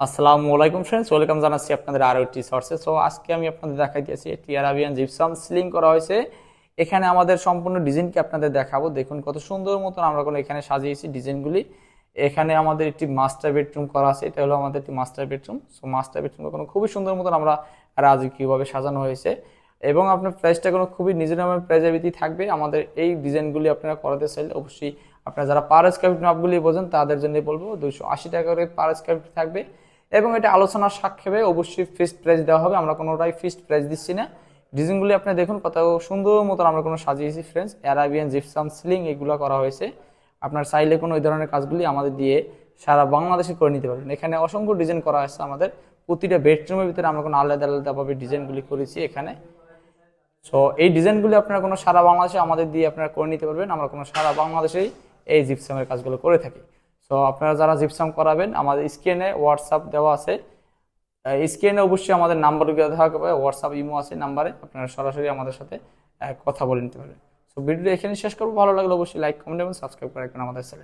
আসসালামু আলাইকুম friends, welcome জানাচ্ছি আপনাদের আরও একটি সোর্সে। সো আজকে আমি আপনাদের দেখাই দিয়েছি একটি আরাবিয়ান জিপসাম সিলিং করা হয়েছে। এখানে আমাদের সম্পূর্ণ ডিজাইনকে আপনাদের দেখাবো। দেখুন কত সুন্দর মতন আমরা কোনো এখানে সাজিয়েছি ডিজাইনগুলি। এখানে আমাদের একটি মাস্টার বেডরুম করা আছে, এটা হলো আমাদের একটি master bedroom. So master bedroom কোনো খুবই সুন্দর মতন আমরা রাজকীয়ভাবে সাজানো হয়েছে এবং আপনার প্রাইসটা কোনো খুবই রিজনেবল প্রাইজের ভিত্তি থাকবে। আমাদের এই ডিজাইনগুলি আপনারা করাতে চাইলে অবশ্যই আপনারা যারা পার স্কয়ার ফিট মাপগুলি বোঝেন তাদের জন্য বলবো 280 টাকা করে পার স্কয়ার ফিট থাকবে এবং এটা আলোচনার সাক্ষেপে অবশ্যই ফিক্সড প্রাইস দেওয়া হবে। আমরা কোনোটাই ফিক্সড প্রাইস দিচ্ছি না। ডিজাইনগুলি আপনি দেখুন কত সুন্দর মতন আমরা কোনো সাজিয়েছি ফ্রেন্ডস। অ্যারাবিয়ান জিপসাম সিলিং এগুলো করা হয়েছে। আপনার চাইলে কোনো ওই ধরনের কাজগুলি আমাদের দিয়ে সারা বাংলাদেশে করে নিতে পারবেন। এখানে অসংখ্য ডিজাইন করা আছে আমাদের। প্রতিটা বেডরুমের ভিতরে আমরা কোনো আলাদা আলাদাভাবে ডিজাইনগুলি করেছি এখানে। সো এই ডিজাইনগুলি আপনারা কোনো সারা বাংলাদেশে আমাদের দিয়ে আপনারা করে নিতে পারবেন। আমরা কোনো সারা বাংলাদেশেই এই জিপসামের কাজগুলো করে থাকি। সো আপনারা যারা জিপসাম করাবেন আমাদের স্ক্রিনে হোয়াটসঅ্যাপ দেওয়া আছে। স্ক্রিনে অবশ্যই আমাদের নাম্বারগুলো দেওয়া হবে, হোয়াটসঅ্যাপ ইমো আছে নাম্বারে, আপনারা সরাসরি আমাদের সাথে কথা বলে নিতে পারবেন। সো ভিডিওটা এখানে শেষ করবো। ভালো লাগলে অবশ্যই লাইক কমেন্ট এবং সাবস্ক্রাইব করে রাখবেন আমাদের চ্যানেল।